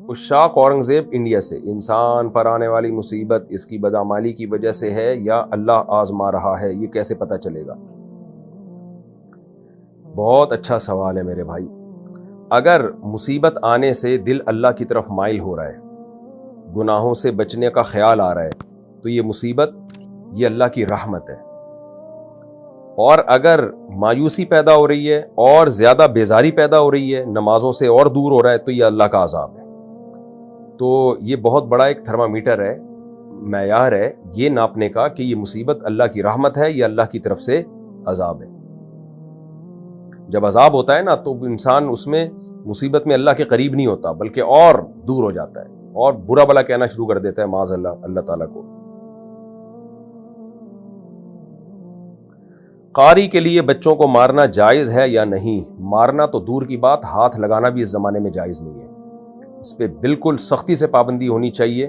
عشاق Aurangzeb India سے: انسان پر آنے والی مصیبت اس کی بدعمالی کی وجہ سے ہے یا اللہ آزما رہا ہے، یہ کیسے پتہ چلے گا؟ بہت اچھا سوال ہے میرے بھائی۔ اگر مصیبت آنے سے دل اللہ کی طرف مائل ہو رہا ہے، گناہوں سے بچنے کا خیال آ رہا ہے، تو یہ مصیبت یہ اللہ کی رحمت ہے۔ اور اگر مایوسی پیدا ہو رہی ہے اور زیادہ بیزاری پیدا ہو رہی ہے، نمازوں سے اور دور ہو رہا ہے، تو یہ اللہ کا عذاب ہے۔ تو یہ بہت بڑا ایک تھرمامیٹر ہے، معیار ہے یہ ناپنے کا کہ یہ مصیبت اللہ کی رحمت ہے یا اللہ کی طرف سے عذاب ہے۔ جب عذاب ہوتا ہے نا تو انسان اس میں مصیبت میں اللہ کے قریب نہیں ہوتا، بلکہ اور دور ہو جاتا ہے اور برا بلا کہنا شروع کر دیتا ہے معاذ اللہ تعالیٰ کو۔ قاری کے لیے بچوں کو مارنا جائز ہے یا نہیں؟ مارنا تو دور کی بات، ہاتھ لگانا بھی اس زمانے میں جائز نہیں ہے۔ اس پہ بالکل سختی سے پابندی ہونی چاہیے،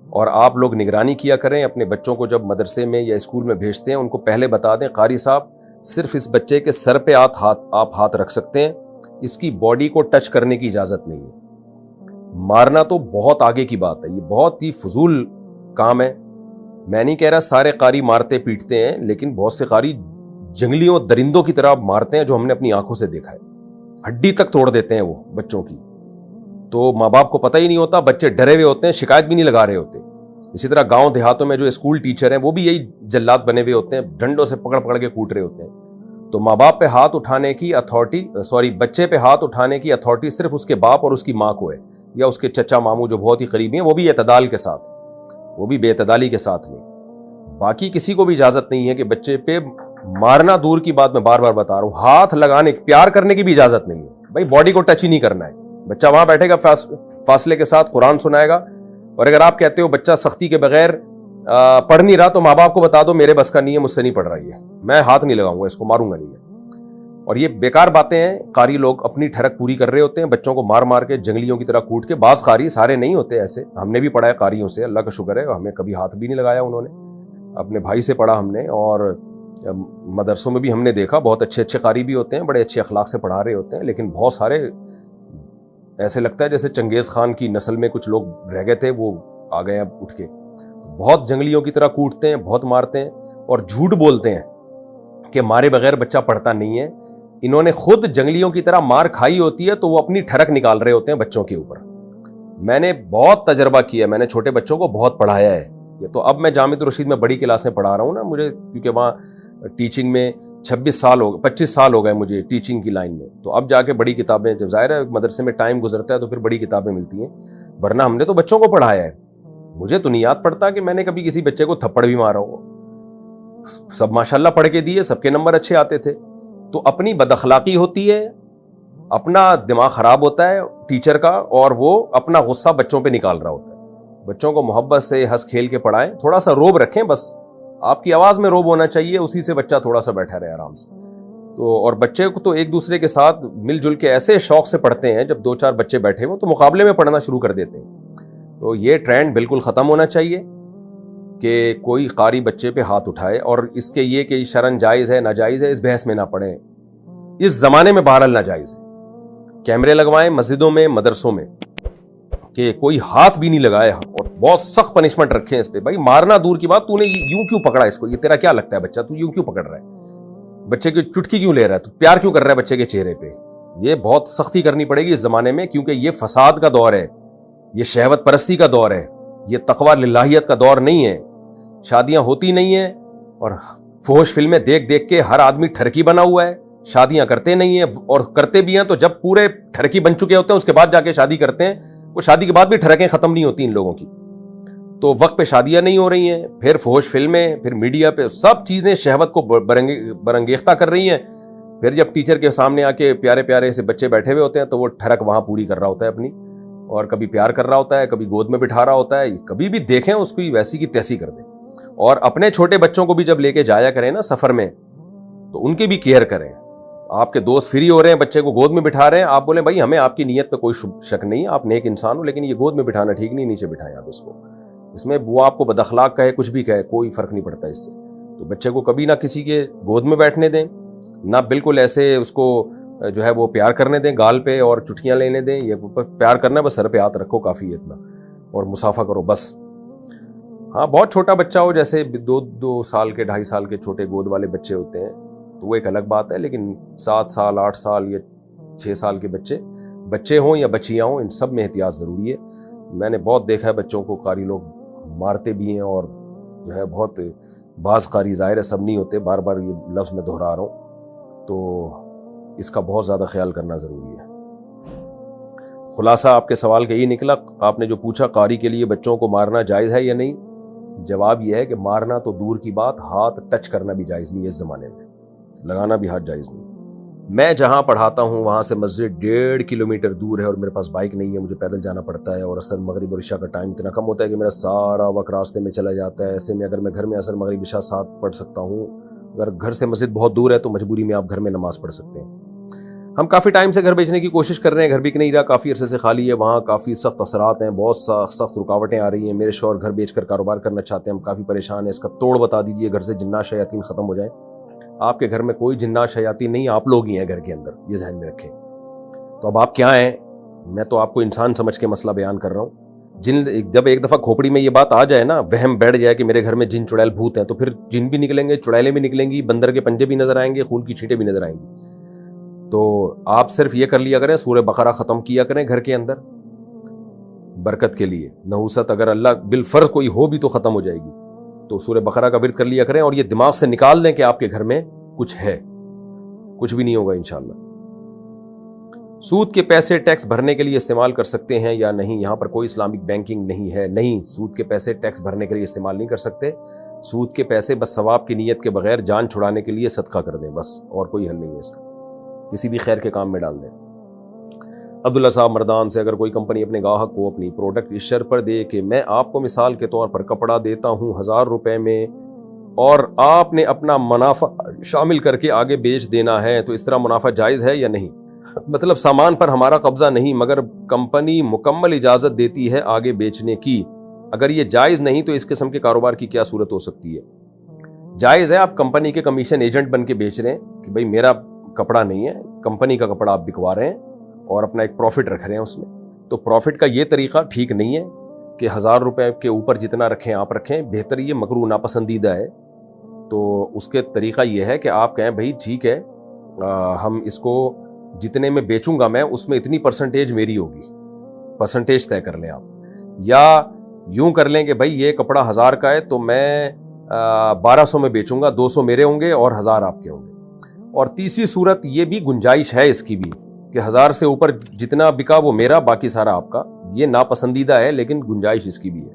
اور آپ لوگ نگرانی کیا کریں اپنے بچوں کو جب مدرسے میں یا اسکول میں بھیجتے ہیں، ان کو پہلے بتا دیں قاری صاحب صرف اس بچے کے سر پہ آپ ہاتھ رکھ سکتے ہیں، اس کی باڈی کو ٹچ کرنے کی اجازت نہیں ہے۔ مارنا تو بہت آگے کی بات ہے، یہ بہت ہی فضول کام ہے۔ میں نہیں کہہ رہا سارے قاری مارتے پیٹتے ہیں، لیکن بہت سے قاری جنگلیوں درندوں کی طرح مارتے ہیں، جو ہم نے اپنی آنکھوں سے دیکھا ہے، ہڈی تک توڑ دیتے ہیں وہ بچوں کی۔ تو ماں باپ کو پتہ ہی نہیں ہوتا، بچے ڈرے ہوئے ہوتے ہیں، شکایت بھی نہیں لگا رہے ہوتے۔ اسی طرح گاؤں دیہاتوں میں جو اسکول ٹیچر ہیں وہ بھی یہی جلاد بنے ہوئے ہوتے ہیں، ڈنڈوں سے پکڑ پکڑ کے کوٹ رہے ہوتے ہیں۔ تو ماں باپ پہ ہاتھ اٹھانے کی بچے پہ ہاتھ اٹھانے کی اتھارٹی صرف اس کے باپ اور اس کی ماں کو ہے، یا اس کے چچا ماموں جو بہت ہی قریبی ہیں، وہ بھی اعتدال کے ساتھ، وہ بھی بے اعتدالی کے ساتھ نہیں۔ باقی کسی کو بھی اجازت نہیں ہے کہ بچے پہ مارنا دور کی بات، میں بار بار بتا رہا ہوں، ہاتھ لگانے پیار کرنے کی بھی اجازت نہیں ہے۔ بھائی باڈی کو ٹچ ہی نہیں کرنا ہے۔ بچہ وہاں بیٹھے گا فاصلے کے ساتھ قرآن سنائے گا، اور اگر آپ کہتے ہو بچہ سختی کے بغیر پڑھ نہیں رہا، تو ماں باپ کو بتا دو میرے بس کا نہیں ہے، مجھ سے نہیں پڑھ رہی ہے، میں ہاتھ نہیں لگاؤں گا، اس کو ماروں گا نہیں میں۔ اور یہ بیکار باتیں ہیں، قاری لوگ اپنی ٹھڑک پوری کر رہے ہوتے ہیں، بچوں کو مار مار کے جنگلیوں کی طرح کوٹ کے۔ بعض قاری، سارے نہیں ہوتے ایسے، ہم نے بھی پڑھا ہے قاریوں سے، اللہ کا شکر ہے ہمیں کبھی ہاتھ بھی نہیں لگایا انہوں نے، اپنے بھائی سے پڑھا ہم نے، اور مدرسوں میں بھی ہم نے دیکھا بہت اچھے اچھے قاری بھی ہوتے ہیں، بڑے اچھے اخلاق سے پڑھا رہے ہوتے ہیں، لیکن بہت سارے ایسے لگتا ہے جیسے چنگیز خان کی نسل میں کچھ لوگ رہ گئے تھے، وہ آ گئے اب اٹھ کے، بہت جنگلیوں کی طرح کوٹتے ہیں، بہت مارتے ہیں، اور جھوٹ بولتے ہیں کہ مارے بغیر بچہ پڑھتا نہیں ہے۔ انہوں نے خود جنگلیوں کی طرح مار کھائی ہوتی ہے، تو وہ اپنی ٹھڑک نکال رہے ہوتے ہیں بچوں کے اوپر۔ میں نے بہت تجربہ کیا، میں نے چھوٹے بچوں کو بہت پڑھایا ہے، یہ تو اب میں جامعۃ الرشید میں بڑی کلاسیں پڑھا رہا ہوں نا، مجھے کیونکہ وہاں ٹیچنگ میں 25 سال ہو گئے مجھے ٹیچنگ کی لائن میں، تو اب جا کے بڑی کتابیں، جب ظاہر ہے مدرسے میں ٹائم گزرتا ہے تو پھر بڑی کتابیں ملتی ہیں، ورنہ ہم نے تو بچوں کو پڑھایا ہے۔ مجھے تو نہیں یاد پڑتا کہ میں نے کبھی کسی بچے کو تھپڑ بھی مارا ہو، سب ماشاءاللہ پڑھ کے دیے، سب کے نمبر اچھے آتے تھے۔ تو اپنی بد اخلاقی ہوتی ہے، اپنا دماغ خراب ہوتا ہے ٹیچر کا، اور وہ اپنا غصہ بچوں پہ نکال رہا ہوتا ہے۔ بچوں کو محبت سے ہنس کھیل کے پڑھائیں، تھوڑا سا روب رکھیں، بس آپ کی آواز میں روب ہونا چاہیے، اسی سے بچہ تھوڑا سا بیٹھا رہے آرام سے۔ تو اور بچے کو تو ایک دوسرے کے ساتھ مل جل کے ایسے شوق سے پڑھتے ہیں، جب 2-4 بچے بیٹھے ہوں تو مقابلے میں پڑھنا شروع کر دیتے ہیں۔ تو یہ ٹرینڈ بالکل ختم ہونا چاہیے کہ کوئی قاری بچے پہ ہاتھ اٹھائے، اور اس کے یہ کہ شرعاً جائز ہے ناجائز ہے اس بحث میں نہ پڑیں، اس زمانے میں بہرحال ناجائز ہے۔ کیمرے لگوائیں مسجدوں میں، مدرسوں میں، کہ کوئی ہاتھ بھی نہیں لگائے، اور بہت سخت پنشمنٹ رکھیں اس پہ۔ بھائی مارنا دور کی بات، تو نے یوں کیوں پکڑا اس کو، یہ تیرا کیا لگتا ہے بچہ، تو یوں کیوں پکڑ رہا ہے، بچے کی چٹکی کیوں لے رہا ہے، تو پیار کیوں کر رہا ہے بچے کے چہرے پہ۔ یہ بہت سختی کرنی پڑے گی اس زمانے میں، کیونکہ یہ فساد کا دور ہے، یہ شہوت پرستی کا دور ہے، یہ تقویٰ للہیت کا دور نہیں ہے۔ شادیاں ہوتی نہیں ہیں، اور فحش فلمیں دیکھ دیکھ کے ہر آدمی ٹھرکی بنا ہوا ہے، شادیاں کرتے نہیں ہیں، اور کرتے بھی ہیں تو جب پورے ٹھرکی بن چکے ہوتے ہیں اس کے بعد جا کے شادی کرتے ہیں، وہ شادی کے بعد بھی ٹھڑکیں ختم نہیں ہوتی ان لوگوں کی۔ تو وقت پہ شادیاں نہیں ہو رہی ہیں، پھر فحش فلمیں، پھر میڈیا پہ سب چیزیں شہوت کو برانگیختہ کر رہی ہیں۔ پھر جب ٹیچر کے سامنے آ کے پیارے پیارے سے بچے بیٹھے ہوئے ہوتے ہیں تو وہ ٹھڑک وہاں پوری کر رہا ہوتا ہے اپنی، اور کبھی پیار کر رہا ہوتا ہے، کبھی گود میں بٹھا رہا ہوتا ہے، کبھی بھی دیکھیں اس کو ویسی کی تیسی کر دیں۔ اور اپنے چھوٹے بچوں کو بھی جب لے کے جایا کریں نا سفر میں، تو ان کی بھی کیئر کریں۔ آپ کے دوست فری ہو رہے ہیں، بچے کو گود میں بٹھا رہے ہیں، آپ بولیں بھائی ہمیں آپ کی نیت پہ کوئی شک نہیں ہے، آپ نیک انسان ہو، لیکن یہ گود میں بٹھانا ٹھیک نہیں، نیچے بٹھائیں آپ اس کو۔ اس میں وہ آپ کو بد اخلاق کہے، کچھ بھی کہے، کوئی فرق نہیں پڑتا اس سے۔ تو بچے کو کبھی نہ کسی کے گود میں بیٹھنے دیں، نہ بالکل ایسے اس کو جو ہے وہ پیار کرنے دیں گال پہ اور چٹکیاں لینے دیں. یہ پیار کرنا ہے بس سر پہ ہاتھ رکھو کافی ہے اتنا, اور مسافہ کرو بس. ہاں بہت چھوٹا بچہ ہو, جیسے 2 سال کے 2.5 سال کے چھوٹے گود والے بچے ہوتے ہیں تو وہ ایک الگ بات ہے, لیکن 7 سال 8 سال یا 6 سال کے بچے ہوں یا بچیاں ہوں, ان سب میں احتیاط ضروری ہے. میں نے بہت دیکھا ہے بچوں کو قاری لوگ مارتے بھی ہیں, اور جو ہے بہت بعض قاری ظاہر ہے سب نہیں ہوتے, بار بار یہ لفظ میں دہرا رہا ہوں, تو اس کا بہت زیادہ خیال کرنا ضروری ہے. خلاصہ آپ کے سوال کا یہ نکلا, آپ نے جو پوچھا قاری کے لیے بچوں کو مارنا جائز ہے یا نہیں, جواب یہ ہے کہ مارنا تو دور کی بات, ہاتھ ٹچ کرنا بھی جائز نہیں ہے اس زمانے میں, لگانا بھی ہاتھ جائز نہیں ہے. میں جہاں پڑھاتا ہوں وہاں سے مسجد 1.5 کلومیٹر دور ہے, اور میرے پاس بائک نہیں ہے, مجھے پیدل جانا پڑتا ہے, اور عصر مغرب اور عشاء کا ٹائم اتنا کم ہوتا ہے کہ میرا سارا وقت راستے میں چلا جاتا ہے. ایسے میں اگر میں گھر میں عصر مغرب عشاء ساتھ پڑھ سکتا ہوں, اگر گھر سے مسجد بہت دور ہے تو مجبوری میں آپ گھر میں نماز پڑھ سکتے ہیں. ہم کافی ٹائم سے گھر بیچنے کی کوشش کر رہے ہیں, گھر بک نہیں رہا, کافی عرصے سے خالی ہے, وہاں کافی سخت اثرات ہیں, بہت سخت رکاوٹیں آ رہی ہیں. میرے شوہر گھر بیچ کر کاروبار کرنا چاہتے ہیں, ہم کافی پریشان ہیں, اس کا توڑ بتا دیجئے, گھر سے جنات شیاطین ختم ہو جائیں. آپ کے گھر میں کوئی جنات شیاطین نہیں, آپ لوگ ہی ہیں گھر کے اندر, یہ ذہن میں رکھیں. تو اب آپ کیا ہیں, میں تو آپ کو انسان سمجھ کے مسئلہ بیان کر رہا ہوں. جب ایک دفعہ کھوپڑی میں یہ بات آ جائے نا, وہم بیٹھ جائے کہ میرے گھر میں جن چڑیل بھوت ہیں, تو پھر جن بھی نکلیں گے, چڑیلیں بھی نکلیں گی, بندر کے پنجے بھی نظر آئیں گے, خون کی چھینٹیں بھی نظر آئیں گی. تو آپ صرف یہ کر لیا کریں, سورہ بقرہ ختم کیا کریں گھر کے اندر برکت کے لیے. نحوست اگر اللہ بالفرض کوئی ہو بھی تو ختم ہو جائے گی, تو سورہ بقرہ کا ورد کر لیا کریں, اور یہ دماغ سے نکال دیں کہ آپ کے گھر میں کچھ ہے, کچھ بھی نہیں ہوگا انشاءاللہ. سود کے پیسے ٹیکس بھرنے کے لیے استعمال کر سکتے ہیں یا نہیں؟ یہاں پر کوئی اسلامک بینکنگ نہیں ہے. نہیں, سود کے پیسے ٹیکس بھرنے کے لیے استعمال نہیں کر سکتے. سود کے پیسے بس ثواب کی نیت کے بغیر جان چھڑانے کے لیے صدقہ کر دیں بس, اور کوئی حل نہیں ہے اس کا, کسی بھی خیر کے کام میں ڈال دیں. عبداللہ صاحب مردان سے, اگر کوئی کمپنی اپنے گاہک کو اپنی پروڈکٹ اس شرط پر دے کہ میں آپ کو مثال کے طور پر کپڑا دیتا ہوں 1000 روپے میں, اور آپ نے اپنا منافع شامل کر کے آگے بیچ دینا ہے, تو اس طرح منافع جائز ہے یا نہیں؟ مطلب سامان پر ہمارا قبضہ نہیں, مگر کمپنی مکمل اجازت دیتی ہے آگے بیچنے کی. اگر یہ جائز نہیں تو اس قسم کے کاروبار کی کیا صورت ہو سکتی ہے؟ جائز ہے, آپ کمپنی کے کمیشن ایجنٹ بن کے بیچ رہے ہیں کہ بھئی میرا کپڑا نہیں ہے, کمپنی کا کپڑا آپ بکوا رہے ہیں اور اپنا ایک پروفٹ رکھ رہے ہیں اس میں. تو پروفٹ کا یہ طریقہ ٹھیک نہیں ہے کہ 1000 روپے کے اوپر جتنا رکھیں آپ رکھیں, بہتر یہ مکروہ ناپسندیدہ ہے. تو اس کے طریقہ یہ ہے کہ آپ کہیں بھئی ٹھیک ہے, ہم اس کو جتنے میں بیچوں گا میں اس میں اتنی پرسنٹیج میری ہوگی, پرسنٹیج طے کر لیں آپ. یا یوں کر لیں کہ بھئی یہ کپڑا 1000 کا ہے تو میں 1200 میں بیچوں گا, 200 میرے ہوں گے اور 1000 آپ کے ہوں گے. اور تیسری صورت یہ بھی گنجائش ہے اس کی بھی کہ 1000 سے اوپر جتنا بکا وہ میرا, باقی سارا آپ کا. یہ ناپسندیدہ ہے لیکن گنجائش اس کی بھی ہے.